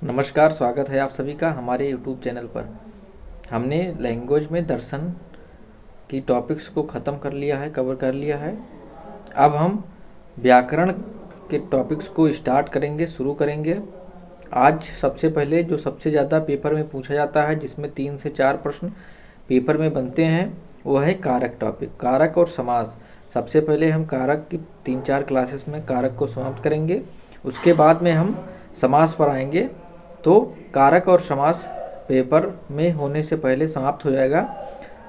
नमस्कार, स्वागत है आप सभी का हमारे YouTube चैनल पर। हमने लैंग्वेज में दर्शन की टॉपिक्स को ख़त्म कर लिया है, कवर कर लिया है। अब हम व्याकरण के टॉपिक्स को स्टार्ट करेंगे, शुरू करेंगे। आज सबसे पहले जो सबसे ज़्यादा पेपर में पूछा जाता है, जिसमें 3 से 4 प्रश्न पेपर में बनते हैं, वो है कारक टॉपिक, कारक और समास। सबसे पहले हम कारक की 3-4 क्लासेस में कारक को समाप्त करेंगे, उसके बाद में हम समास पर आएंगे। तो कारक और समास पेपर में होने से पहले समाप्त हो जाएगा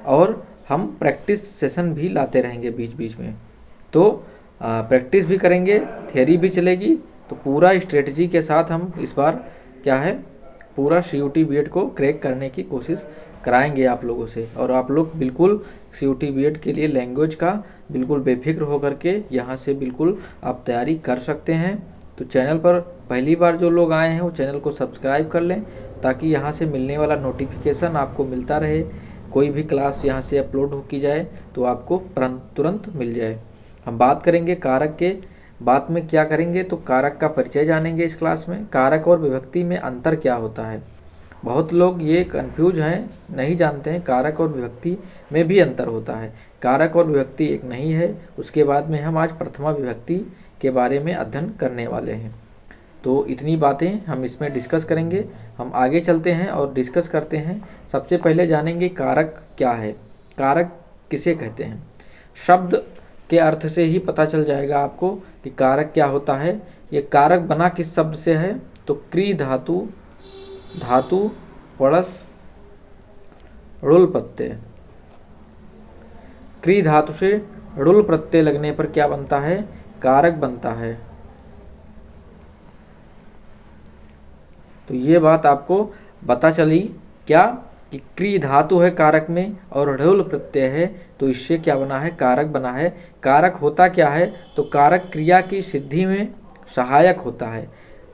और हम प्रैक्टिस सेशन भी लाते रहेंगे बीच बीच में। तो प्रैक्टिस भी करेंगे, थियरी भी चलेगी। तो पूरा स्ट्रेटजी के साथ हम इस बार क्या है, पूरा CUT BED को क्रैक करने की कोशिश कराएंगे आप लोगों से। और आप लोग बिल्कुल CUT BED के लिए लैंग्वेज का बिल्कुल बेफिक्र होकर के यहाँ से बिल्कुल आप तैयारी कर सकते हैं। तो चैनल पर पहली बार जो लोग आए हैं वो चैनल को सब्सक्राइब कर लें, ताकि यहाँ से मिलने वाला नोटिफिकेशन आपको मिलता रहे। कोई भी क्लास यहाँ से अपलोड हो की जाए तो आपको तुरंत मिल जाए। हम बात करेंगे कारक के, बात में क्या करेंगे तो कारक का परिचय जानेंगे इस क्लास में। कारक और विभक्ति में अंतर क्या होता है, बहुत लोग ये कंफ्यूज हैं, नहीं जानते हैं कारक और विभक्ति में भी अंतर होता है। कारक और विभक्ति एक नहीं है। उसके बाद में हम आज प्रथमा विभक्ति के बारे में अध्ययन करने वाले हैं। तो इतनी बातें हम इसमें डिस्कस करेंगे। हम आगे चलते हैं और डिस्कस करते हैं। सबसे पहले जानेंगे कारक क्या है, कारक किसे कहते हैं। शब्द के अर्थ से ही पता चल जाएगा आपको कि कारक क्या होता है। ये कारक बना किस शब्द से है, तो क्री धातु, धातु वड़स ऋल प्रत्यय। क्री धातु से ऋल प्रत्यय लगने पर क्या बनता है, कारक बनता है। तो ये बात आपको पता चली क्या, कि क्री धातु है कारक में और ढुल प्रत्यय है, तो इससे क्या बना है, कारक बना है। कारक होता क्या है, तो कारक क्रिया की सिद्धि में सहायक होता है।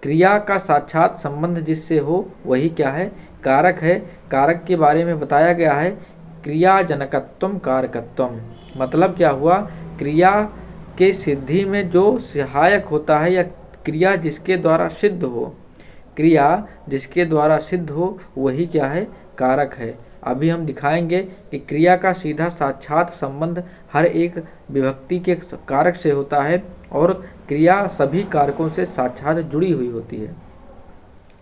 क्रिया का साक्षात संबंध जिससे हो वही क्या है, कारक है। कारक के बारे में बताया गया है क्रियाजनकत्वम कारकत्वम। मतलब क्या हुआ, क्रिया के सिद्धि में जो सहायक होता है या क्रिया जिसके द्वारा सिद्ध हो, क्रिया जिसके द्वारा सिद्ध हो वही क्या है, कारक है। अभी हम दिखाएंगे कि क्रिया का सीधा साक्षात संबंध हर एक विभक्ति के कारक से होता है और क्रिया सभी कारकों से साक्षात जुड़ी हुई होती है।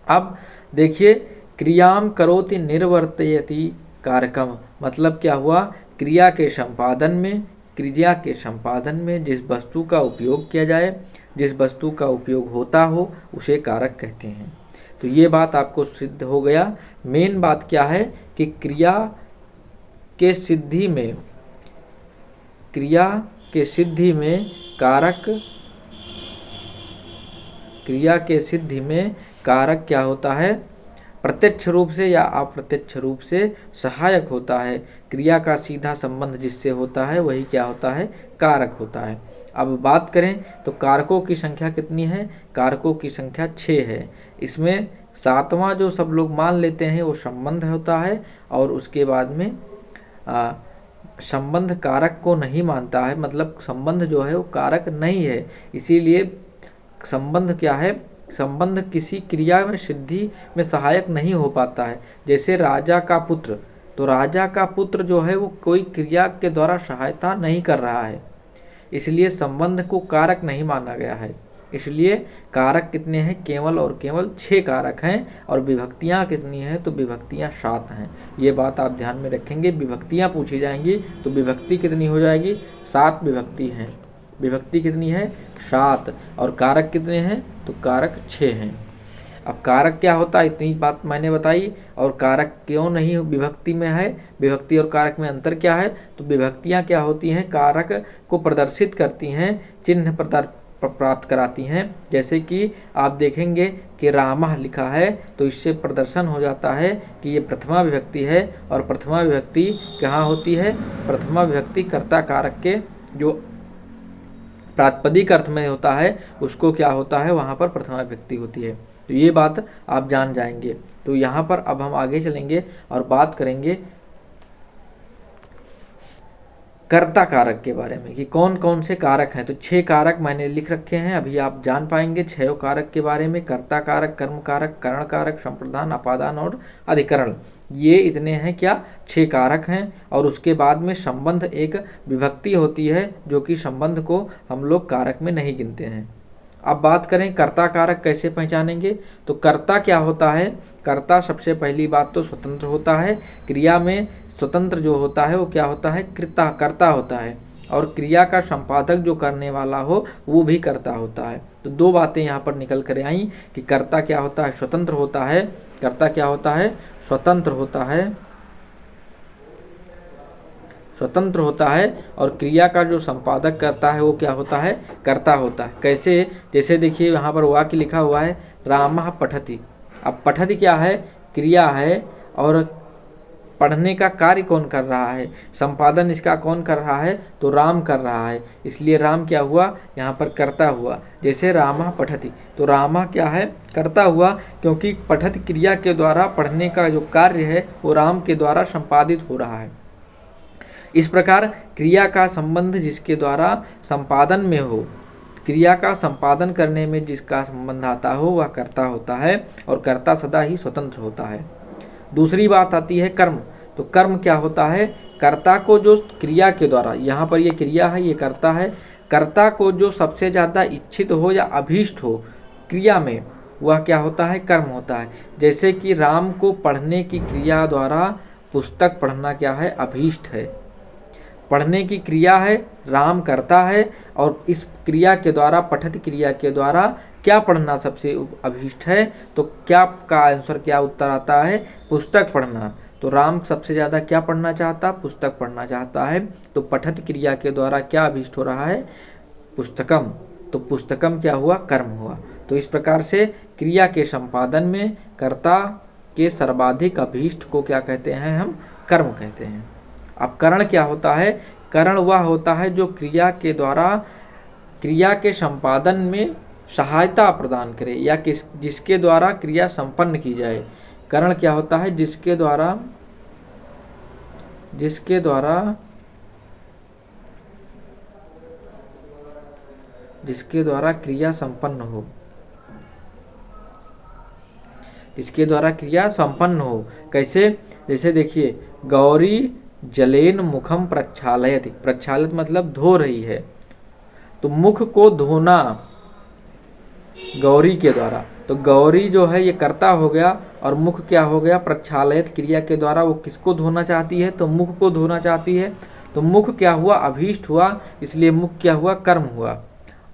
अब देखिए, क्रियाम करोति निर्वर्तयति कारकम, मतलब क्या हुआ, क्रिया के संपादन में, क्रिया के संपादन में जिस वस्तु का उपयोग किया जाए, जिस वस्तु का उपयोग होता हो उसे कारक कहते हैं। तो ये बात आपको सिद्ध हो गया। मेन बात क्या है कि क्रिया के सिद्धि में, क्रिया के सिद्धि में कारक, क्रिया के सिद्धि में कारक क्या होता है, प्रत्यक्ष रूप से या अप्रत्यक्ष रूप से सहायक होता है। क्रिया का सीधा संबंध जिससे होता है वही क्या होता है, कारक होता है। अब बात करें तो कारकों की संख्या कितनी है, कारकों की संख्या 6 है। इसमें 7वां जो सब लोग मान लेते हैं वो संबंध होता है, और उसके बाद में संबंध कारक को नहीं मानता है, मतलब संबंध जो है वो कारक नहीं है। इसीलिए संबंध क्या है, संबंध किसी क्रिया में सिद्धि में सहायक नहीं हो पाता है। जैसे राजा का पुत्र, तो राजा का पुत्र जो है वो कोई क्रिया के द्वारा सहायता नहीं कर रहा है, इसलिए संबंध को कारक नहीं माना गया है। इसलिए कारक कितने हैं, केवल और केवल 6 कारक हैं। और विभक्तियां कितनी हैं, तो विभक्तियां 7 हैं। ये बात आप ध्यान में रखेंगे, विभक्तियां पूछी जाएंगी तो विभक्ति कितनी हो जाएगी, 7 विभक्ति हैं। विभक्ति कितनी है, 7। और कारक कितने हैं, तो कारक 6 हैं। अब कारक क्या होता है, इतनी बात मैंने बताई। और कारक क्यों नहीं विभक्ति में है, विभक्ति और कारक में अंतर क्या है, तो विभक्तियां क्या होती हैं, कारक को प्रदर्शित करती हैं, चिन्ह प्राप्त कराती हैं। जैसे कि आप देखेंगे कि रामः लिखा है, तो इससे प्रदर्शन हो जाता है कि ये प्रथमा विभक्ति है। और प्रथमा विभक्ति कहाँ होती है, प्रथमा विभक्ति कर्ता कारक के जो प्रातिपदिक अर्थ में होता है उसको क्या होता है, वहाँ पर प्रथमा विभक्ति होती है। तो ये बात आप जान जाएंगे। तो यहाँ पर अब हम आगे चलेंगे और बात करेंगे कर्ता कारक के बारे में कि कौन कौन से कारक हैं। तो 6 कारक मैंने लिख रखे हैं, अभी आप जान पाएंगे 6 कारक के बारे में। कर्ता कारक, कर्म कारक, करण कारक, संप्रदान, अपादान और अधिकरण, ये इतने हैं क्या, 6 कारक हैं। और उसके बाद में संबंध एक विभक्ति होती है जो कि संबंध को हम लोग कारक में नहीं गिनते हैं। अब बात करें कर्ता कारक कैसे पहचानेंगे। तो कर्ता क्या होता है, कर्ता सबसे पहली बात तो स्वतंत्र होता है। क्रिया में स्वतंत्र जो होता है वो क्या होता है, कर्ता होता है। और क्रिया का संपादक जो करने वाला हो वो भी कर्ता होता है। तो 2 बातें यहाँ पर निकल कर आई कि कर्ता क्या होता है, स्वतंत्र होता है। कर्ता क्या होता है, स्वतंत्र होता है, स्वतंत्र होता है। और क्रिया का जो संपादक करता है वो क्या होता है, कर्ता होता है। कैसे, जैसे देखिए यहाँ पर वाक्य लिखा हुआ है रामः पठति। अब पठति क्या है, क्रिया है, और पढ़ने का कार्य कौन कर रहा है, संपादन इसका कौन कर रहा है, तो राम कर रहा है। इसलिए राम क्या हुआ, यहाँ पर कर्ता हुआ। जैसे रामः पठति, तो रामा क्या है, कर्ता हुआ, क्योंकि पठति क्रिया के द्वारा पढ़ने का जो कार्य है वो राम के द्वारा संपादित हो रहा है। इस प्रकार क्रिया का संबंध जिसके द्वारा संपादन में हो, क्रिया का संपादन करने में जिसका संबंध आता हो वह कर्ता होता है, और कर्ता सदा ही स्वतंत्र होता है। दूसरी बात आती है कर्म। तो कर्म क्या होता है, कर्ता को जो क्रिया के द्वारा, यहाँ पर ये क्रिया है, ये कर्ता है, कर्ता को जो सबसे ज़्यादा इच्छित हो या अभीष्ट हो क्रिया में, वह क्या होता है, कर्म होता है। जैसे कि राम को पढ़ने की क्रिया द्वारा पुस्तक पढ़ना क्या है, अभीष्ट है। पढ़ने की क्रिया है, राम करता है, और इस क्रिया के द्वारा, पठित क्रिया के द्वारा क्या पढ़ना सबसे अभीष्ट है, तो क्या का आंसर, क्या उत्तर आता है, पुस्तक पढ़ना। तो राम सबसे ज़्यादा क्या पढ़ना चाहता, पुस्तक पढ़ना चाहता है। तो पठित क्रिया के द्वारा क्या अभीष्ट हो रहा है, पुस्तकम। तो पुस्तकम क्या हुआ, कर्म हुआ। तो इस प्रकार से क्रिया के संपादन में कर्ता के सर्वाधिक अभीष्ट को क्या कहते हैं, हम कर्म कहते हैं। अब करण क्या होता है, करण वह होता है जो क्रिया के द्वारा क्रिया के संपादन में सहायता प्रदान करे, या जिसके द्वारा क्रिया संपन्न की जाए। करण क्या होता है, जिसके द्वारा क्रिया संपन्न हो, जिसके द्वारा क्रिया संपन्न हो। कैसे, जैसे देखिए गौरी जलेन मुखम प्रक्षालयति, प्रक्षालित मतलब धो रही है, तो मुख को धोना गौरी के द्वारा। तो गौरी जो है ये कर्ता हो गया, और मुख क्या हो गया, प्रक्षालयत क्रिया के द्वारा वो किसको धोना चाहती है, तो मुख को धोना चाहती है। तो मुख क्या हुआ, अभीष्ट हुआ, इसलिए मुख क्या हुआ, कर्म हुआ,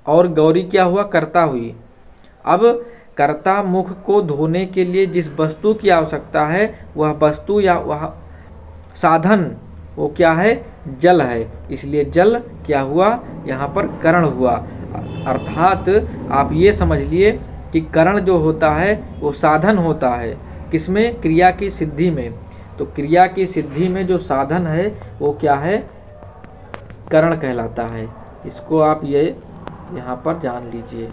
और गौरी क्या हुआ, कर्ता हुई। अब कर्ता मुख को धोने के लिए जिस वस्तु की आवश्यकता है, वह वस्तु या वह साधन वो क्या है, जल है। इसलिए जल क्या हुआ, यहाँ पर करण हुआ। अर्थात आप ये समझ लिए कि करण जो होता है वो साधन होता है, किसमें, क्रिया की सिद्धि में। तो क्रिया की सिद्धि में जो साधन है वो क्या है, करण कहलाता है। इसको आप ये यहाँ पर जान लीजिए।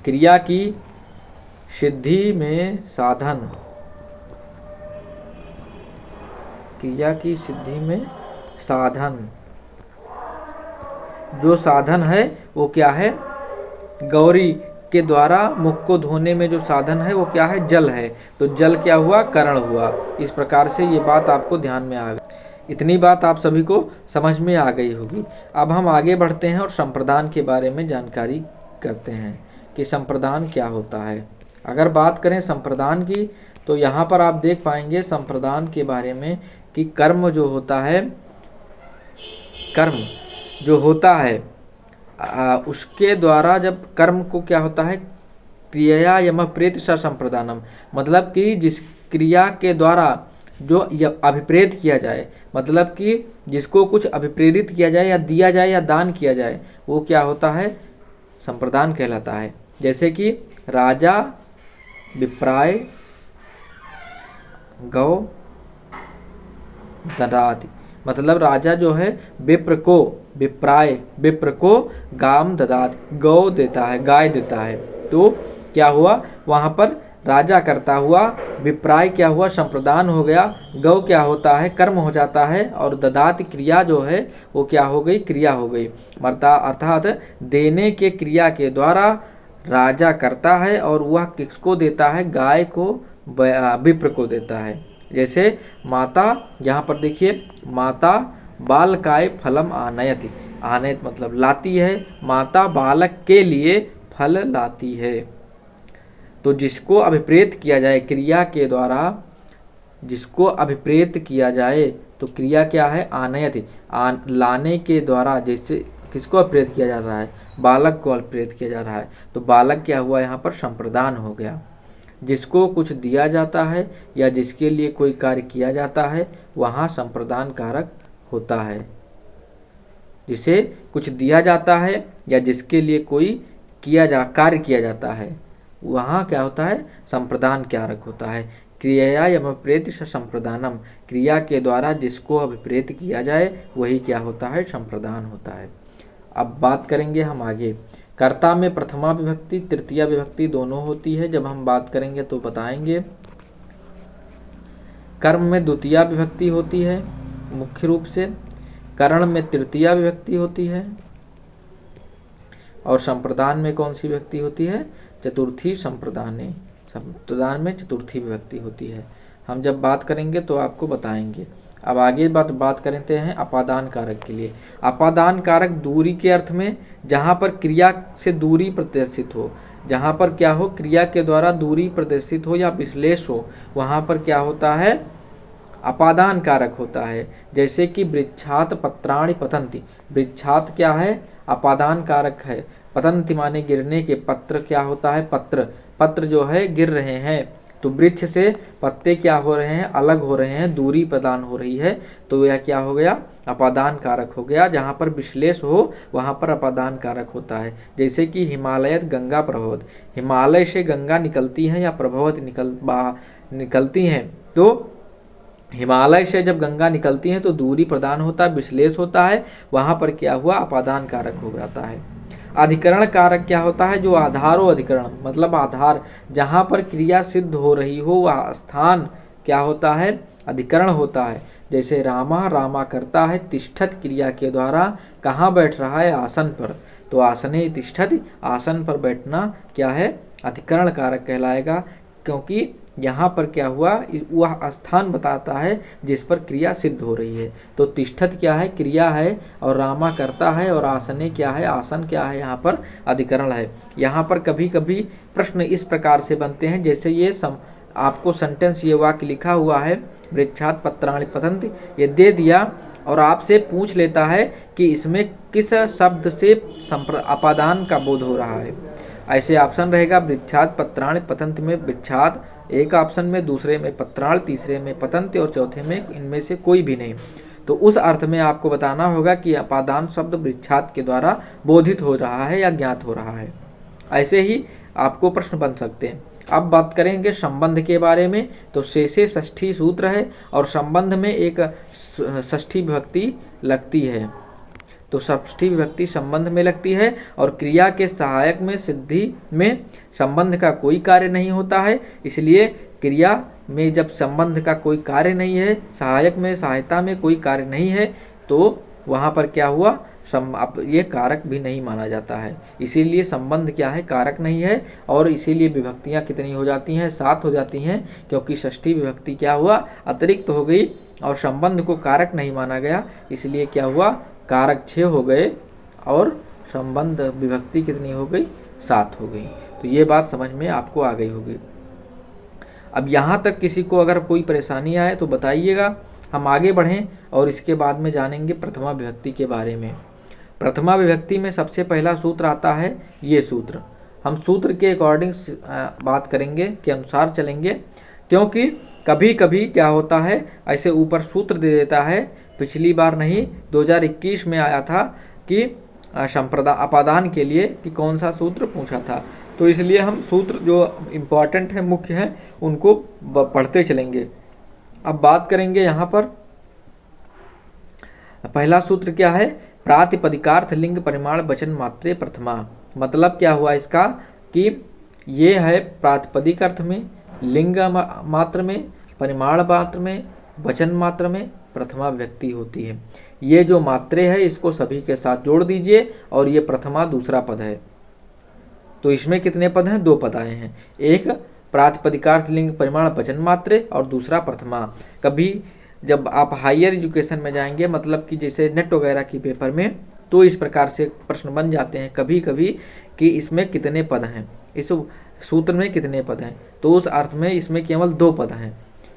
क्रिया की सिद्धि में साधन, क्रिया की सिद्धि में साधन, जो साधन है वो क्या है, गौरी के द्वारा मुख को धोने में जो साधन है वो क्या है, जल है। तो जल क्या हुआ, करण हुआ। इस प्रकार से ये बात आपको ध्यान में आ गई। इतनी बात आप सभी को समझ में आ गई होगी। अब हम आगे बढ़ते हैं और संप्रदान के बारे में जानकारी करते हैं कि संप्रदान क्या होता है। अगर बात करें संप्रदान की, तो यहाँ पर आप देख पाएंगे संप्रदान के बारे में कि कर्म जो होता है, कर्म जो होता है उसके द्वारा जब कर्म को क्या होता है, क्रिया यम प्रेत स संप्रदानम, मतलब कि जिस क्रिया के द्वारा जो अभिप्रेत किया जाए, मतलब कि जिसको कुछ अभिप्रेरित किया जाए या दिया जाए या दान किया जाए, वो क्या होता है, संप्रदान कहलाता है। जैसे कि राजा विप्राय गौ ददाति, मतलब राजा जो है विप्र को गाम ददाति, गौ देता है, गाय देता है। तो क्या हुआ, वहां पर राजा करता हुआ, विप्राय क्या हुआ, संप्रदान हो गया, गौ क्या होता है, कर्म हो जाता है, और ददात क्रिया जो है वो क्या हो गई, क्रिया हो गई। अर्थात देने के क्रिया के द्वारा राजा करता है और वह किसको देता है, गाय को, विप्र को देता है। जैसे माता, यहाँ पर देखिए, माता बालकाय फलम आनयति, आनयत मतलब लाती है, माता बालक के लिए फल लाती है। तो जिसको अभिप्रेत किया जाए क्रिया के द्वारा, जिसको अभिप्रेत किया जाए तो क्रिया क्या है, आनयति, लाने के द्वारा, जैसे किसको अभिप्रेत किया जा रहा है, बालक को अभिप्रेत किया जा रहा है, तो बालक क्या हुआ, यहाँ पर संप्रदान हो गया। जिसको कुछ दिया जाता है या जिसके लिए कोई कार्य किया जाता है वहाँ संप्रदान कारक होता है। जिसे कुछ दिया जाता है या जिसके लिए कोई कार्य किया जाता है वहाँ क्या होता है, संप्रदान कारक होता है। क्रिया अभिप्रेत संप्रदानम, क्रिया के द्वारा जिसको अभिप्रेत किया जाए वही क्या होता है, संप्रदान होता है। अब बात करेंगे हम आगे। कर्ता में प्रथमा विभक्ति तृतीया विभक्ति दोनों होती है, जब हम बात करेंगे तो बताएंगे। कर्म में द्वितीया विभक्ति होती है मुख्य रूप से, करण में तृतीया विभक्ति होती है, और संप्रदान में कौन सी विभक्ति होती है, चतुर्थी संप्रदाने, संप्रदान में चतुर्थी विभक्ति होती है। हम जब बात करेंगे तो आपको बताएंगे। अब आगे बात करते हैं अपादान कारक के लिए। अपादान कारक दूरी के अर्थ में, जहाँ पर क्रिया से दूरी प्रदर्शित हो, जहाँ पर क्या हो, क्रिया के द्वारा दूरी प्रदर्शित हो या विश्लेष हो, वहाँ पर क्या होता है, अपादान कारक होता है। जैसे कि वृक्षात पत्राणि पतंति, वृक्षात क्या है, अपादान कारक है। पतंति माने गिरने के, पत्र क्या होता है, पत्र, पत्र जो है गिर रहे हैं, तो वृक्ष से पत्ते क्या हो रहे हैं, अलग हो रहे हैं, दूरी प्रदान हो रही है, तो यह क्या हो गया, अपादान कारक हो गया। जहाँ पर विश्लेष हो वहाँ पर अपादान कारक होता है। जैसे कि हिमालयत गंगा प्रभवत, हिमालय से गंगा निकलती हैं या प्रभवत निकलती हैं, तो हिमालय से जब गंगा निकलती है तो दूरी प्रदान होता है, विश्लेष होता है, वहाँ पर क्या हुआ, अपादान कारक हो जाता है। अधिकरण कारक क्या होता है, जो आधारो अधिकरण, मतलब आधार, जहाँ पर क्रिया सिद्ध हो रही हो वह स्थान क्या होता है, अधिकरण होता है। जैसे रामा, रामा करता है, तिष्ठत क्रिया के द्वारा कहाँ बैठ रहा है, आसन पर, तो आसने तिष्ठत, आसन पर बैठना क्या है, अधिकरण कारक कहलाएगा। क्योंकि यहाँ पर क्या हुआ, वह स्थान बताता है जिस पर क्रिया सिद्ध हो रही है। तो तिष्ठत क्या है, क्रिया है, और रामा करता है, और आसने क्या है, आसन क्या है, यहाँ पर अधिकरण है। यहाँ पर कभी कभी प्रश्न इस प्रकार से बनते हैं, जैसे ये आपको सेंटेंस, ये वाक्य लिखा हुआ है, वृक्षात पत्राणि पतन्ति, ये दे दिया और आपसे पूछ लेता है कि इसमें किस शब्द से अपादान का बोध हो रहा है। ऐसे ऑप्शन रहेगा, वृक्षात पत्राणि पतन्ति में वृक्षात एक ऑप्शन में, दूसरे में पत्राण, तीसरे में पतंत, और चौथे में इनमें से कोई भी नहीं। तो उस अर्थ में आपको बताना होगा कि अपादान शब्द वृक्षात के द्वारा बोधित हो रहा है या ज्ञात हो रहा है। ऐसे ही आपको प्रश्न बन सकते हैं। अब बात करेंगे संबंध के बारे में। तो शेषे षष्ठी सूत्र है और संबंध में एक षष्ठी विभक्ति लगती है, तो षष्ठी विभक्ति संबंध में लगती है, और क्रिया के सहायक में सिद्धि में संबंध का कोई कार्य नहीं होता है। इसलिए क्रिया में जब संबंध का कोई कार्य नहीं है, सहायक में, सहायता में कोई कार्य नहीं है, तो वहाँ पर क्या हुआ, ये कारक भी नहीं माना जाता है। इसीलिए संबंध क्या है, कारक नहीं है, और इसीलिए विभक्तियाँ कितनी हो जाती हैं, 7 हो जाती हैं, क्योंकि षष्ठी विभक्ति क्या हुआ, अतिरिक्त हो गई, और संबंध को कारक नहीं माना गया, इसलिए क्या हुआ, कारक 6 हो गए और संबंध विभक्ति कितनी हो गई, 7 हो गई। तो ये बात समझ में आपको आ गई होगी। अब यहाँ तक किसी को अगर कोई परेशानी आए तो बताइएगा, हम आगे बढ़ें और इसके बाद में जानेंगे प्रथमा विभक्ति के बारे में। प्रथमा विभक्ति में सबसे पहला सूत्र आता है ये सूत्र। हम सूत्र के अकॉर्डिंग बात करेंगे, के अनुसार चलेंगे, क्योंकि कभी कभी क्या होता है, ऐसे ऊपर सूत्र दे देता है। पिछली बार नहीं, 2021 में आया था कि अपादान के लिए कि कौन सा सूत्र पूछा था, तो इसलिए हम सूत्र जो इम्पॉर्टेंट है, मुख्य हैं, उनको पढ़ते चलेंगे। अब बात करेंगे यहाँ पर पहला सूत्र क्या है, प्रातिपदिकार्थ लिंग परिमाण वचन मात्रे प्रथमा। मतलब क्या हुआ इसका कि ये है प्रातिपदिक अर्थ में, लिंग मात्र में, परिमाण मात्र में, वचन मात्र में प्रथमा विभक्ति होती है। ये जो मात्रे है इसको सभी के साथ जोड़ दीजिए और ये प्रथमा दूसरा पद है। तो इसमें कितने पद हैं? 2 पद आए हैं, एक प्रातिपदिकार्थ लिंग परिमाण वचन मात्रे और दूसरा प्रथमा। कभी जब आप हायर एजुकेशन में जाएंगे, मतलब कि जैसे नेट वगैरह की पेपर में, तो इस प्रकार से प्रश्न बन जाते हैं कभी कभी कि इसमें कितने पद हैं, इस सूत्र में कितने पद हैं। तो उस अर्थ में इसमें केवल 2 पद हैं।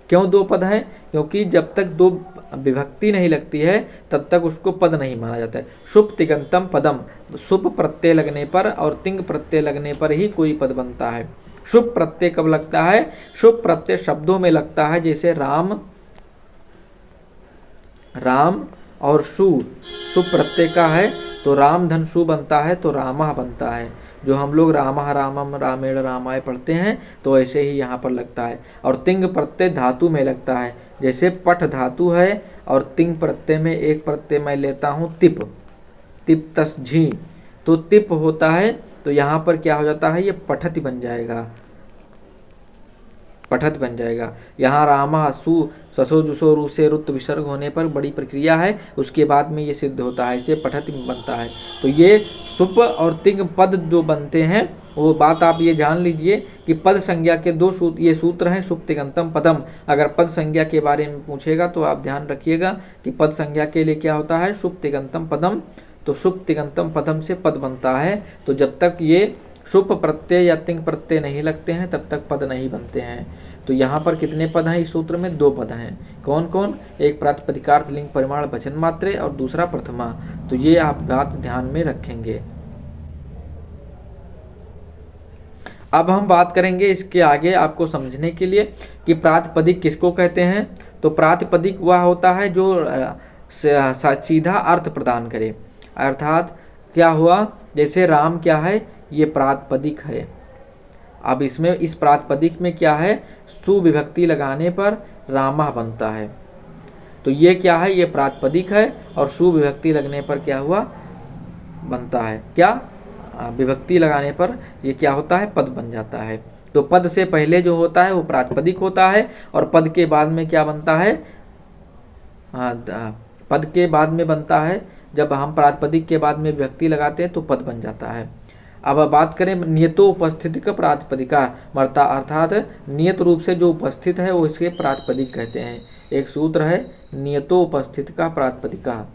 क्यों 2 पद हैं? क्योंकि जब तक 2 विभक्ति नहीं लगती है तब तक उसको पद नहीं माना जाता है। शुभ तिगंतम पदम, शुभ प्रत्यय लगने पर और तिंग प्रत्यय लगने पर ही कोई पद बनता है। शुभ प्रत्यय कब लगता है? शुभ प्रत्यय शब्दों में लगता है, जैसे राम, राम और शु शुभ प्रत्यय का है तो राम धन शु बनता है, तो रामा बनता है। जो हम लोग रामा रामम रामेण रामाय पढ़ते हैं तो ऐसे ही यहाँ पर लगता है। और तिंग प्रत्यय धातु में लगता है, जैसे पठ धातु है और तिंग प्रत्यय में एक प्रत्यय मैं लेता हूँ तिप, तिप तस झी, तो तिप होता है, तो यहाँ पर क्या हो जाता है? ये पठति बन जाएगा, पठत बन जाएगा। यहाँ रामा सु ससो जुसो रू से रुत विसर्ग होने पर बड़ी प्रक्रिया है, उसके बाद में ये सिद्ध होता है, इसे पठत बनता है। तो ये सुप और तिंग पद जो बनते हैं, वो बात आप ये जान लीजिए कि पद संज्ञा के 2 सूत्र, ये सूत्र हैं सुप तिगंतम पदम। अगर पद संज्ञा के बारे में पूछेगा तो आप ध्यान रखिएगा कि पद संज्ञा के लिए क्या होता है? सुप तिगंतम पदम। तो सुप तिगंतम पदम से पद बनता है। तो जब तक ये शुभ प्रत्यय या तिंग प्रत्यय नहीं लगते हैं तब तक पद नहीं बनते हैं। तो यहाँ पर कितने पद हैं? इस सूत्र में 2 पद हैं। कौन कौन? एक प्रातिपदिकार्थ लिंग परिमाण वचन मात्रे और दूसरा प्रथमा। तो ये आप बात ध्यान में रखेंगे। अब हम बात करेंगे इसके आगे आपको समझने के लिए कि प्रातिपदिक किसको कहते हैं। तो प्रातिपदिक वह होता है जो सीधा अर्थ प्रदान करे। अर्थात क्या हुआ? जैसे राम क्या है? ये प्रातिपदिक है। अब इसमें इस प्रातिपदिक में क्या है? सुविभक्ति लगाने पर रामा बनता है। तो ये क्या है? ये प्रातिपदिक है और सुविभक्ति लगने पर क्या हुआ? बनता है क्या? विभक्ति लगाने पर ये क्या होता है? पद बन जाता है। तो पद से पहले जो होता है वो प्रातिपदिक होता है और पद के बाद में क्या बनता है? पद के बाद में बनता है, जब हम प्रातिपदिक के बाद में विभक्ति लगाते हैं तो पद बन जाता है। अब बात करें नियतोपस्थिति का प्रातिपदिका, अर्थात नियत रूप से जो उपस्थित है वो इसके प्रातिपदिक कहते हैं। एक सूत्र है नियतोपस्थिति का प्रातिपदिका।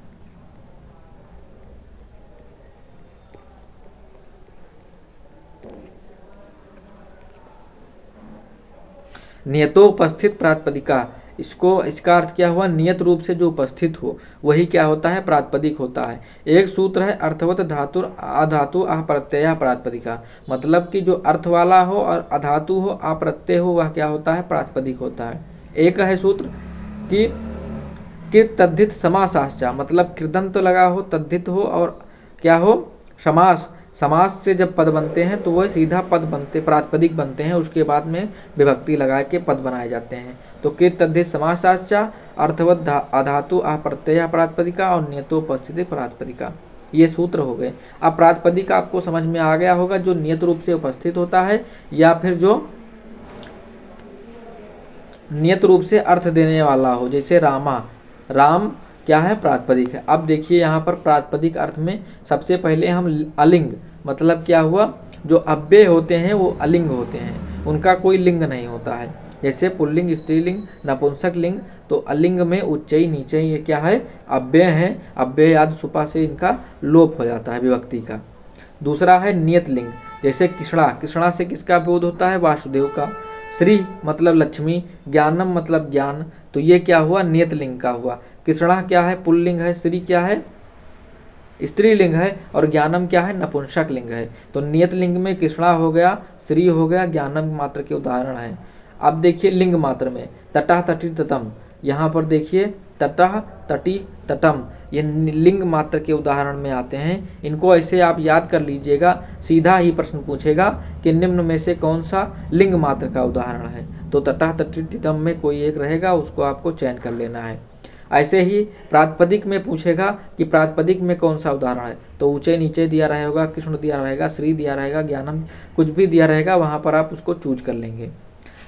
नियतोपस्थित प्रातिपदिका, इसका अर्थ क्या हुआ? नियत रूप से जो उपस्थित हो वही क्या होता है? प्रातिपदिक होता है। एक सूत्र है अर्थवत धातु अधातु अप्रत्यय प्रातिपदिका, मतलब कि जो अर्थ वाला हो और अधातु हो अप्रत्यय हो वह क्या होता है? प्रातिपदिक होता है। एक है सूत्र कि कृत तद्धित समासाश्चा, मतलब कृदंत लगा हो, तद्धित हो और क्या हो? समास से जब पद बनते हैं तो वह सीधा पद बनते, प्रातिपदिक बनते हैं, उसके बाद में विभक्ति लगा के पद बनाए जाते हैं। तो कृत तद्धित समासाश्चा, अर्थवत अधातु अप्रत्यय प्रातिपदिका और नियतोपस्थिति प्रातिपदिका, ये सूत्र हो गए। अब प्रातिपदिक आपको समझ में आ गया होगा, जो नियत रूप से उपस्थित होता है या फिर जो नियत रूप से अर्थ देने वाला हो, जैसे रामा, राम क्या है? प्रातिपदिक है। अब देखिए यहाँ पर प्रातिपदिक अर्थ में सबसे पहले हम अलिंग, मतलब क्या हुआ? जो अव्यय होते हैं वो अलिंग होते हैं, उनका कोई लिंग नहीं होता है। जैसे पुल्लिंग, स्त्रीलिंग, नपुंसक लिंग, तो अलिंग में उच्चई नीचे ये क्या है? अव्यय है। अव्यय आदि सुपा से इनका लोप हो जाता है विभक्ति का। दूसरा है नियत लिंग, जैसे कृष्णा, कृष्णा से किसका बोध होता है? वासुदेव का। श्री मतलब लक्ष्मी, ज्ञानम मतलब ज्ञान, तो ये क्या हुआ? नियत लिंग का हुआ। कृष्णा क्या है? पुल्लिंग है। श्री क्या है? स्त्रीलिंग है। और ज्ञानम क्या है? नपुंसक लिंग है। तो नियत लिंग में कृष्णा हो गया, श्री हो गया, ज्ञानम मात्र के उदाहरण है। अब देखिए लिंग मात्र में तटः तटी तटम, यहाँ पर देखिए तटः तटी तटम, ये लिंग मात्र के उदाहरण में आते हैं। इनको ऐसे आप याद कर लीजिएगा, सीधा ही प्रश्न पूछेगा कि निम्न में से कौन सा लिंग मात्र का उदाहरण है। तो तटः तटी तटम में कोई एक रहेगा, उसको आपको चयन कर लेना है। ऐसे ही प्रातिपदिक में पूछेगा कि प्रातिपदिक में कौन सा उदाहरण है, तो ऊंचे नीचे दिया रहेगा, कृष्ण दिया रहेगा, श्री दिया रहेगा, ज्ञानम, कुछ भी दिया रहेगा, वहां पर आप उसको चूज कर लेंगे।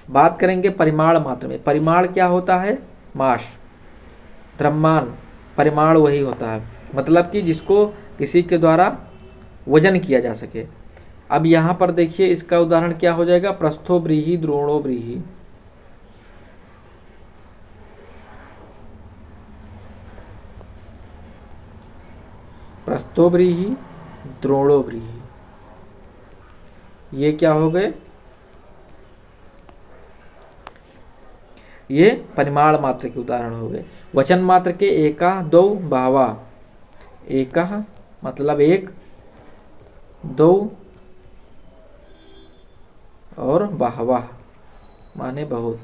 बात करेंगे परिमाण मात्र में। परिमाण क्या होता है? मास, द्रव्यमान, परिमाण वही होता है, मतलब कि जिसको किसी के द्वारा वजन किया जा सके। अब यहां पर देखिए इसका उदाहरण क्या हो जाएगा? प्रस्थो व्रीहि, द्रोणो व्रीहि। प्रस्थो व्रीहि, द्रोणो व्रीहि, ये क्या हो गए? ये परिमाण मात्र के उदाहरण हो गए। वचन मात्र के एका, दो, बहवा। एका मतलब एक, दो और बहवा माने बहुत।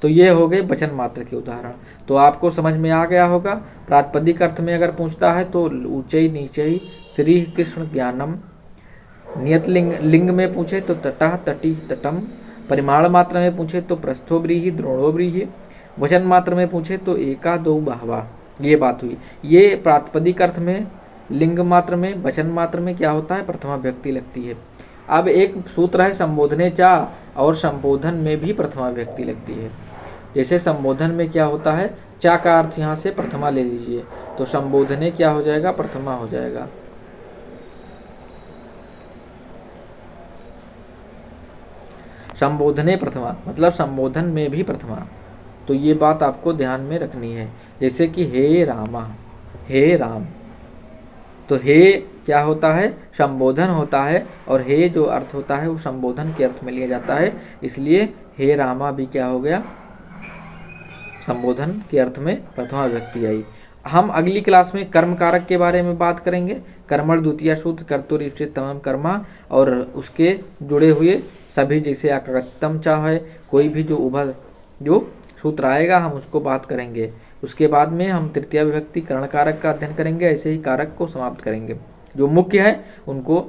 तो ये हो गए वचन मात्र के उदाहरण। तो आपको समझ में आ गया होगा। प्रातिपदिक अर्थ में अगर पूछता है तो ऊंचे नीचे, श्री कृष्ण ज्ञानम। नियत लिंग में पूछे तो तटः, तटी, तटम। परिमाण मात्र में पूछे तो प्रस्थो व्रीहि, द्रोणो व्रीहि। वचन मात्र में पूछे तो एका, दो, बहवा। ये बात हुई। ये प्रातिपदिक अर्थ में, लिंग मात्र में, वचन मात्र में क्या होता है? प्रथमा व्यक्ति लगती है। अब एक सूत्र है संबोधने चा, और संबोधन में भी प्रथमा व्यक्ति लगती है। जैसे संबोधन में क्या होता है? चा का अर्थ यहां से प्रथमा ले लीजिए, तो संबोधने क्या हो जाएगा? प्रथमा हो जाएगा। संबोधने प्रथमा मतलब संबोधन में भी प्रथमा। तो ये बात आपको ध्यान में रखनी है। जैसे कि हे रामा, हे राम, तो हे क्या होता है? संबोधन होता है, और हे जो अर्थ होता है वो संबोधन के अर्थ में लिया जाता है, इसलिए हे रामा भी क्या हो गया? संबोधन के अर्थ में प्रथमा व्यक्ति आई। हम अगली क्लास में कर्म कारक के बारे में बात करेंगे। कर्मण द्वितीय सूत्र, कर्तुर इष्टित तमम कर्मा, और उसके जुड़े हुए सभी, जैसे अकर्तम चाहे कोई भी जो सूत्र आएगा हम उसको बात करेंगे। उसके बाद में हम तृतीय विभक्ति कर्ण कारक का अध्ययन करेंगे। ऐसे ही कारक को समाप्त करेंगे, जो मुख्य है उनको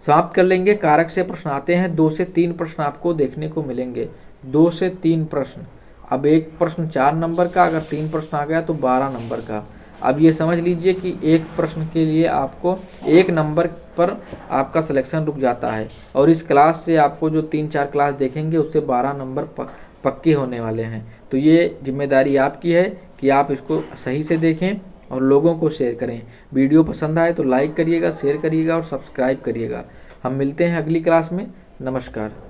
समाप्त कर लेंगे। कारक से प्रश्न आते हैं, 2 से 3 प्रश्न आपको देखने को मिलेंगे। 2 से 3 प्रश्न। अब एक प्रश्न 4 नंबर का, अगर 3 प्रश्न आ गया तो 12 नंबर का। अब ये समझ लीजिए कि एक प्रश्न के लिए आपको 1 नंबर पर आपका सिलेक्शन रुक जाता है, और इस क्लास से आपको जो 3-4 क्लास देखेंगे उससे 12 नंबर पक्के होने वाले हैं। तो ये जिम्मेदारी आपकी है कि आप इसको सही से देखें और लोगों को शेयर करें। वीडियो पसंद आए तो लाइक करिएगा, शेयर करिएगा और सब्सक्राइब करिएगा। हम मिलते हैं अगली क्लास में। नमस्कार।